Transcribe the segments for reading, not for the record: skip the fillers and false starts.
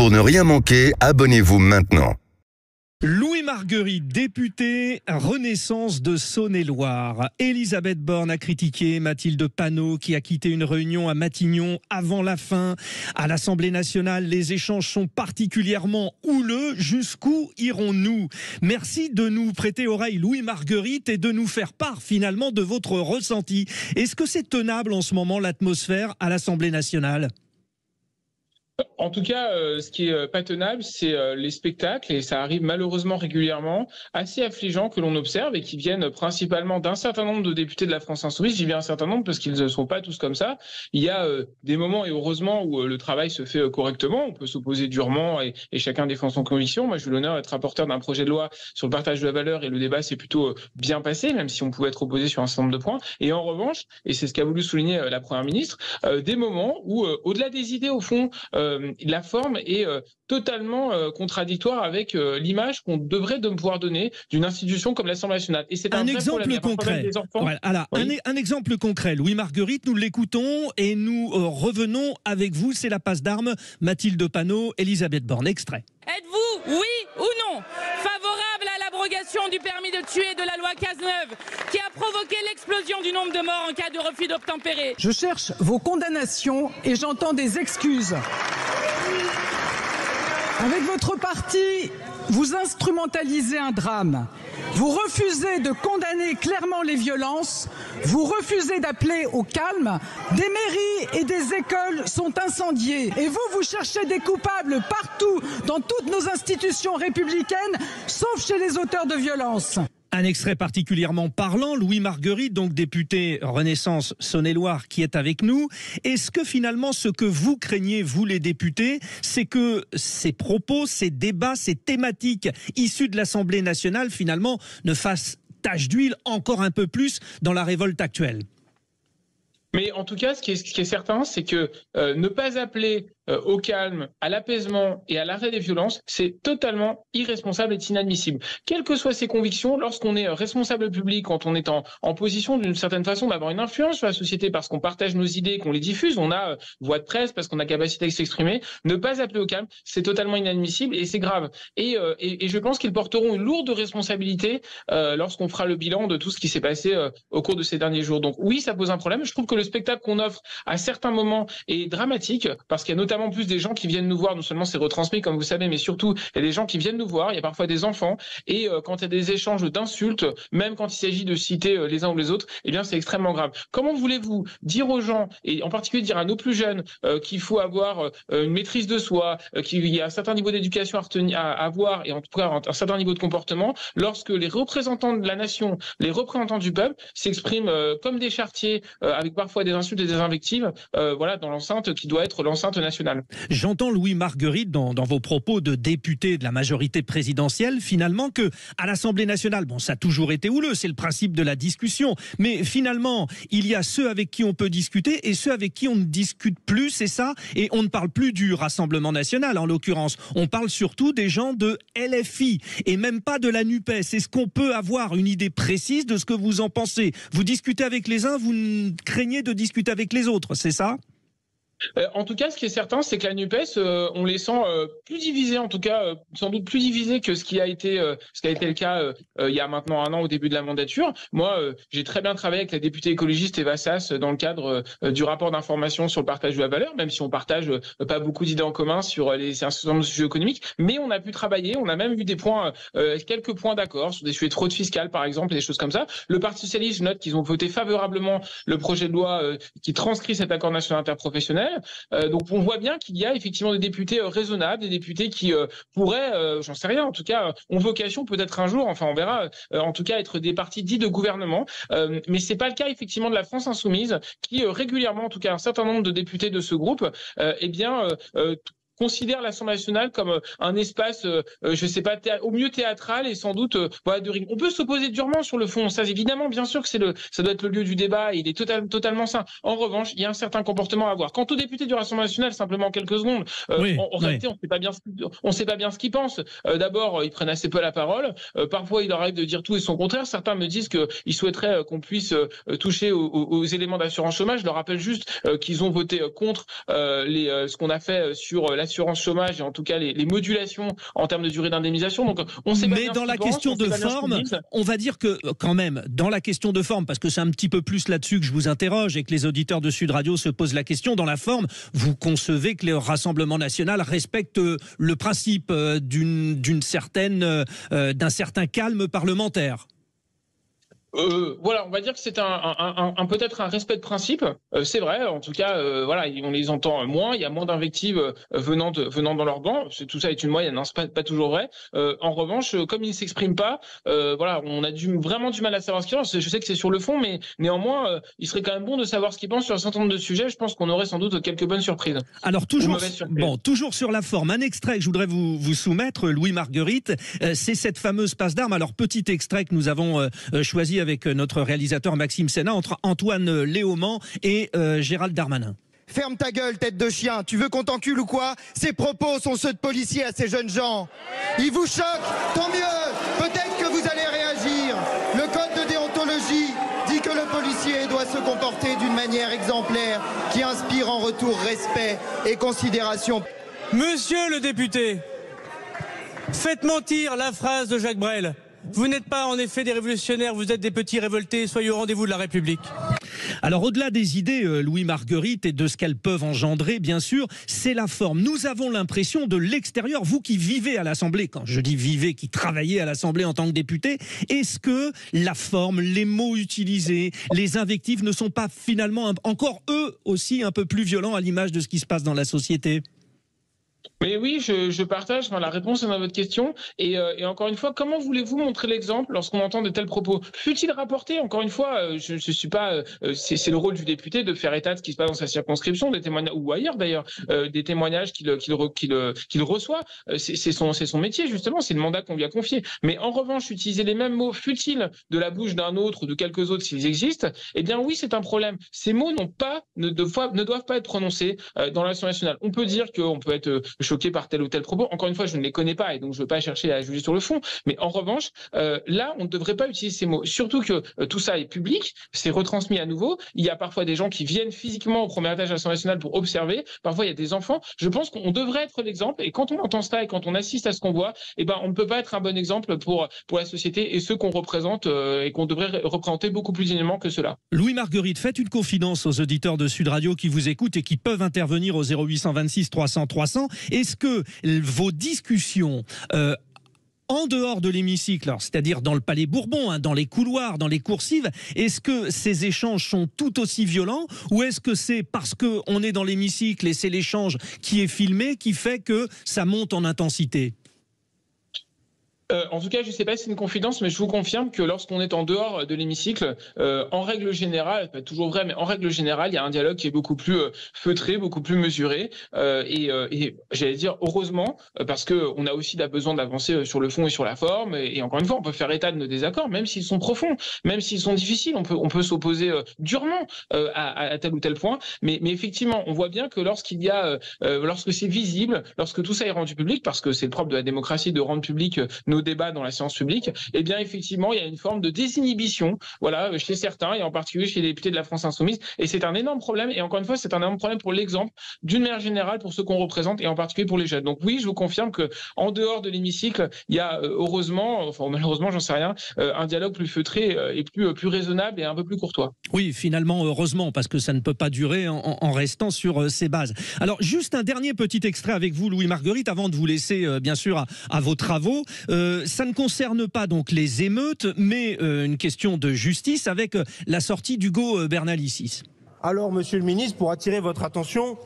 Pour ne rien manquer, abonnez-vous maintenant. Louis Margueritte, député Renaissance de Saône-et-Loire. Elisabeth Borne a critiqué Mathilde Panot qui a quitté une réunion à Matignon avant la fin. À l'Assemblée nationale, les échanges sont particulièrement houleux. Jusqu'où irons-nous? Merci de nous prêter oreille, Louis Margueritte, et de nous faire part finalement de votre ressenti. Est-ce que c'est tenable en ce moment l'atmosphère à l'Assemblée nationale? En tout cas, ce qui est pas tenable, c'est les spectacles, et ça arrive malheureusement régulièrement, assez affligeants que l'on observe et qui viennent principalement d'un certain nombre de députés de la France Insoumise. J'y viens un certain nombre parce qu'ils ne sont pas tous comme ça. Il y a des moments, et heureusement, où le travail se fait correctement. On peut s'opposer durement et chacun défend son conviction. Moi, j'ai eu l'honneur d'être rapporteur d'un projet de loi sur le partage de la valeur et le débat s'est plutôt bien passé, même si on pouvait être opposé sur un certain nombre de points. Et en revanche, et c'est ce qu'a voulu souligner la Première ministre, des moments où, au-delà des idées, au fond, la forme est totalement contradictoire avec l'image qu'on devrait pouvoir donner d'une institution comme l'Assemblée nationale. Et c'est un exemple concret. Voilà, alors, oui. un exemple concret. Louis Margueritte, nous l'écoutons et nous revenons avec vous. C'est la passe d'armes. Mathilde Panot, Elisabeth Borne. Extrait. Êtes-vous, oui ou non, favorable à l'abrogation du permis de tuer de la loi Cazeneuve, qui a provoqué l'explosion du nombre de morts en cas de refus d'obtempérer? Je cherche vos condamnations et j'entends des excuses. Avec votre parti, vous instrumentalisez un drame. Vous refusez de condamner clairement les violences. Vous refusez d'appeler au calme. Des mairies et des écoles sont incendiées. Et vous cherchez des coupables partout, dans toutes nos institutions républicaines, sauf chez les auteurs de violences. Un extrait particulièrement parlant, Louis Margueritte, donc député Renaissance Saône-et-Loire, qui est avec nous. Est-ce que finalement, ce que vous craignez, vous les députés, c'est que ces propos, ces débats, ces thématiques issues de l'Assemblée nationale, finalement, ne fassent tache d'huile encore un peu plus dans la révolte actuelle? Mais en tout cas, ce qui est certain, c'est que ne pas appeler au calme, à l'apaisement et à l'arrêt des violences, c'est totalement irresponsable et inadmissible. Quelles que soient ses convictions, lorsqu'on est responsable public, quand on est en position d'une certaine façon d'avoir une influence sur la société parce qu'on partage nos idées, qu'on les diffuse, on a voix de presse parce qu'on a capacité de s'exprimer, ne pas appeler au calme, c'est totalement inadmissible et c'est grave. Et je pense qu'ils porteront une lourde responsabilité lorsqu'on fera le bilan de tout ce qui s'est passé au cours de ces derniers jours. Donc oui, ça pose un problème. Je trouve que le spectacle qu'on offre à certains moments est dramatique parce qu'il y a notamment plus des gens qui viennent nous voir. Non seulement c'est retransmis comme vous savez, mais surtout il y a des gens qui viennent nous voir, il y a parfois des enfants et quand il y a des échanges d'insultes, même quand il s'agit de citer les uns ou les autres, eh bien c'est extrêmement grave. Comment voulez-vous dire aux gens, et en particulier dire à nos plus jeunes, qu'il faut avoir une maîtrise de soi, qu'il y a un certain niveau d'éducation à avoir et en tout cas un certain niveau de comportement, lorsque les représentants de la nation, les représentants du peuple s'expriment comme des charretiers avec parfois des insultes et des invectives, voilà, dans l'enceinte qui doit être l'enceinte nationale. J'entends, Louis Margueritte, dans vos propos de député de la majorité présidentielle, finalement, que à l'Assemblée nationale, bon, ça a toujours été houleux, c'est le principe de la discussion, mais finalement, il y a ceux avec qui on peut discuter et ceux avec qui on ne discute plus, c'est ça? Et on ne parle plus du Rassemblement national, en l'occurrence. On parle surtout des gens de LFI et même pas de la NUPES. Est-ce qu'on peut avoir une idée précise de ce que vous en pensez? Vous discutez avec les uns, vous craignez de discuter avec les autres, c'est ça? En tout cas, ce qui est certain, c'est que la NUPES, on les sent plus divisés, en tout cas sans doute plus divisés que ce qui a été le cas il y a maintenant un an au début de la mandature. Moi, j'ai très bien travaillé avec la députée écologiste Eva Sas dans le cadre du rapport d'information sur le partage de la valeur, même si on partage pas beaucoup d'idées en commun sur un certain nombre de sujets économiques, mais on a pu travailler, on a même eu des points, quelques points d'accord sur des sujets de fraude fiscale par exemple, et des choses comme ça. Le Parti socialiste, je note qu'ils ont voté favorablement le projet de loi qui transcrit cet accord national interprofessionnel. Donc on voit bien qu'il y a effectivement des députés raisonnables, des députés qui pourraient, j'en sais rien, en tout cas ont vocation peut-être un jour, enfin on verra, en tout cas être des partis dits de gouvernement, mais c'est pas le cas effectivement de la France insoumise qui régulièrement, en tout cas un certain nombre de députés de ce groupe, considère l'Assemblée nationale comme un espace, je sais pas, au mieux théâtral et sans doute voilà, de rigueur. On peut s'opposer durement sur le fond, ça évidemment, bien sûr que ça doit être le lieu du débat, et il est totalement sain. En revanche, il y a un certain comportement à avoir. Quant aux députés du Rassemblement national, simplement en quelques secondes, en réalité, on ne sait pas bien ce qu'ils pensent. D'abord, ils prennent assez peu la parole. Parfois, il leur arrive de dire tout et son contraire. Certains me disent qu'ils souhaiteraient qu'on puisse toucher aux éléments d'assurance chômage. Je leur rappelle juste qu'ils ont voté contre ce qu'on a fait sur la l'assurance chômage et en tout cas les modulations en termes de durée d'indemnisation. Donc on sait pas mais bien dans ce la qu'ils pensent, question on sait de pas bien ce qu'ils forme, disent. on va dire que quand même, dans la question de forme, parce que c'est un petit peu plus là-dessus que je vous interroge et que les auditeurs de Sud Radio se posent la question, dans la forme, vous concevez que le Rassemblement national respecte le principe d'un certain calme parlementaire. Voilà, on va dire que c'est peut-être un respect de principe. C'est vrai, en tout cas, voilà, on les entend moins. Il y a moins d'invectives venant dans leur banc. Tout ça est une moyenne, hein, c'est pas toujours vrai. En revanche, comme ils ne s'expriment pas, voilà, on a vraiment du mal à savoir ce qu'ils pensent. Je sais que c'est sur le fond, mais néanmoins, il serait quand même bon de savoir ce qu'ils pensent sur un certain nombre de sujets. Je pense qu'on aurait sans doute quelques bonnes surprises. Alors toujours sur la forme, un extrait que je voudrais vous soumettre, Louis Marguerite, c'est cette fameuse passe d'armes. Alors petit extrait que nous avons choisi avec notre réalisateur Maxime Sénat entre Antoine Léaumont et Gérald Darmanin. Ferme ta gueule, tête de chien. Tu veux qu'on t'encule ou quoi? Ces propos sont ceux de policiers à ces jeunes gens. Ils vous choquent, tant mieux. Peut-être que vous allez réagir. Le code de déontologie dit que le policier doit se comporter d'une manière exemplaire qui inspire en retour respect et considération. Monsieur le député, faites mentir la phrase de Jacques Brel. Vous n'êtes pas en effet des révolutionnaires, vous êtes des petits révoltés, soyez au rendez-vous de la République. Alors au-delà des idées, Louis Marguerite, et de ce qu'elles peuvent engendrer, bien sûr, c'est la forme. Nous avons l'impression de l'extérieur, vous qui vivez à l'Assemblée, quand je dis vivez, qui travaillez à l'Assemblée en tant que député, est-ce que la forme, les mots utilisés, les invectives ne sont pas finalement encore eux aussi un peu plus violents à l'image de ce qui se passe dans la société ? Mais oui, je partage la réponse à votre question. Et encore une fois, comment voulez-vous montrer l'exemple lorsqu'on entend de tels propos? Fut-il rapporté? Encore une fois, je suis pas. C'est le rôle du député de faire état de ce qui se passe dans sa circonscription, des témoignages ou ailleurs d'ailleurs, des témoignages qu'il reçoit. C'est son métier justement, c'est le mandat qu'on lui a confié. Mais en revanche, utiliser les mêmes mots, fut-il de la bouche d'un autre ou de quelques autres s'ils existent, eh bien oui, c'est un problème. Ces mots ne doivent pas être prononcés dans l'Assemblée nationale. On peut dire qu'on peut être choqué par tel ou tel propos. Encore une fois, je ne les connais pas et donc je ne veux pas chercher à juger sur le fond. Mais en revanche, là, on ne devrait pas utiliser ces mots. Surtout que tout ça est public, c'est retransmis à nouveau. Il y a parfois des gens qui viennent physiquement au premier étage de l'Assemblée nationale pour observer. Parfois, il y a des enfants. Je pense qu'on devrait être l'exemple. Et quand on entend ça et quand on assiste à ce qu'on voit, eh ben, on ne peut pas être un bon exemple pour la société et ceux qu'on représente et qu'on devrait représenter beaucoup plus dignement que cela. Louis Marguerite, faites une confidence aux auditeurs de Sud Radio qui vous écoutent et qui peuvent intervenir au 0826 300 300. Est-ce que vos discussions en dehors de l'hémicycle, c'est-à-dire dans le Palais Bourbon, dans les couloirs, dans les coursives, est-ce que ces échanges sont tout aussi violents ou est-ce que c'est parce qu'on est dans l'hémicycle et c'est l'échange qui est filmé qui fait que ça monte en intensité ? En tout cas, je ne sais pas si c'est une confidence, mais je vous confirme que lorsqu'on est en dehors de l'hémicycle, en règle générale, pas toujours vrai, mais en règle générale, il y a un dialogue qui est beaucoup plus feutré, beaucoup plus mesuré. Et j'allais dire heureusement, parce qu'on a aussi besoin d'avancer sur le fond et sur la forme. Et encore une fois, on peut faire état de nos désaccords, même s'ils sont profonds, même s'ils sont difficiles. On peut s'opposer durement à tel ou tel point. Mais effectivement, on voit bien que lorsque c'est visible, lorsque tout ça est rendu public, parce que c'est le propre de la démocratie de rendre public nos débats dans la séance publique, eh bien effectivement il y a une forme de désinhibition, voilà, chez certains et en particulier chez les députés de la France Insoumise, et c'est un énorme problème. Et encore une fois, c'est un énorme problème pour l'exemple, d'une manière générale pour ceux qu'on représente et en particulier pour les jeunes. Donc oui, je vous confirme que en dehors de l'hémicycle, il y a heureusement, enfin malheureusement, j'en sais rien, un dialogue plus feutré et plus raisonnable et un peu plus courtois. Oui, finalement, heureusement, parce que ça ne peut pas durer en restant sur ces bases. Alors juste un dernier petit extrait avec vous, Louis Marguerite, avant de vous laisser bien sûr à vos travaux. Ça ne concerne pas donc les émeutes, mais une question de justice avec la sortie d'Hugo Bernalicis. Alors, monsieur le ministre, pour attirer votre attention,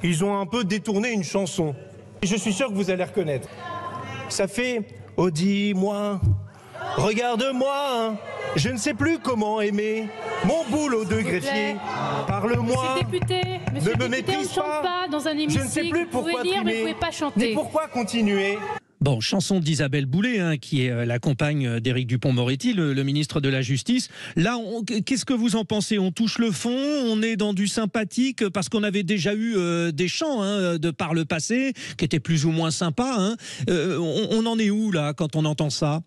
ils ont un peu détourné une chanson. Et je suis sûr que vous allez reconnaître. Ça fait « Oh, dis-moi, regarde-moi, hein, je ne sais plus comment aimer mon boulot de greffier. Parle-moi, Monsieur ne me le député, méprise on ne chante pas dans un hémicycle. Je ne sais plus pourquoi vous pouvez lire, mais vous ne pouvez pas chanter. Mais pourquoi continuer ? Bon, chanson d'Isabelle Boulay, qui est la compagne d'Éric Dupond-Moretti, le ministre de la Justice. Là, qu'est-ce que vous en pensez? On touche le fond, on est dans du sympathique, parce qu'on avait déjà eu des chants de par le passé, qui étaient plus ou moins sympas. On en est où, là, quand on entend ça?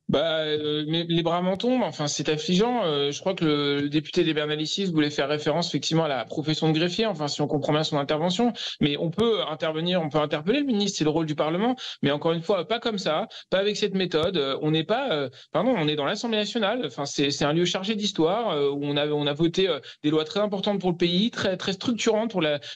Mais les bras m'en tombent. Enfin, c'est affligeant. Je crois que le député des Bernalicis voulait faire référence effectivement à la profession de greffier. Enfin, si on comprend bien son intervention. Mais on peut intervenir, on peut interpeller le ministre. C'est le rôle du Parlement. Mais encore une fois, pas comme ça, pas avec cette méthode. On n'est pas, on est dans l'Assemblée nationale. Enfin, c'est un lieu chargé d'histoire où on a voté des lois très importantes pour le pays, très très structurantes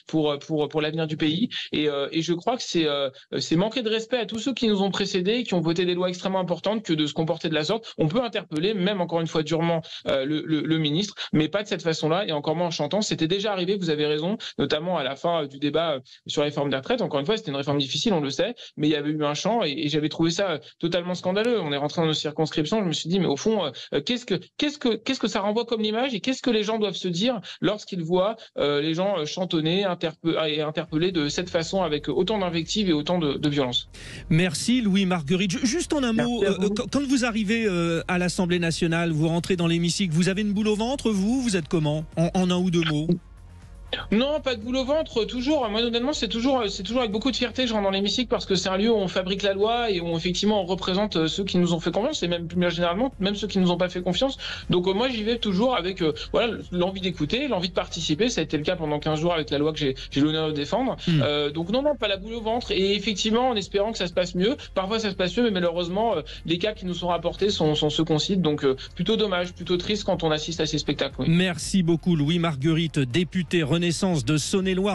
pour l'avenir du pays. Et je crois que c'est manquer de respect à tous ceux qui nous ont précédés, qui ont voté des lois extrêmement importantes, que de se comporter de la sorte. On peut interpeller, même encore une fois durement, le ministre, mais pas de cette façon-là, et encore moins en chantant. C'était déjà arrivé, vous avez raison, notamment à la fin du débat sur la réforme des retraites. Encore une fois, c'était une réforme difficile, on le sait, mais il y avait eu un chant, et j'avais trouvé ça totalement scandaleux. On est rentré dans nos circonscriptions, je me suis dit, mais au fond, qu'est-ce que ça renvoie comme image, et qu'est-ce que les gens doivent se dire lorsqu'ils voient les gens chantonner et interpeller de cette façon, avec autant d'invectives et autant de violence. Merci Louis Margueritte. Juste en un mot, quand vous arrivez à l'Assemblée nationale, vous rentrez dans l'hémicycle, vous avez une boule au ventre, vous êtes comment, en un ou deux mots? Non, pas de boule au ventre, toujours. Moi, honnêtement, c'est toujours avec beaucoup de fierté que je rentre dans l'hémicycle, parce que c'est un lieu où on fabrique la loi et où effectivement on représente ceux qui nous ont fait confiance, et même plus généralement, même ceux qui nous ont pas fait confiance. Donc moi, j'y vais toujours avec l'envie d'écouter, l'envie de participer. Ça a été le cas pendant 15 jours avec la loi que j'ai l'honneur de défendre. Donc non, pas la boule au ventre. Et effectivement, en espérant que ça se passe mieux. Parfois, ça se passe mieux, mais malheureusement, les cas qui nous sont rapportés sont ceux qu'on cite. Donc plutôt dommage, plutôt triste quand on assiste à ces spectacles. Oui. Merci beaucoup Louis Margueritte, député Renaissance de Saône-et-Loire.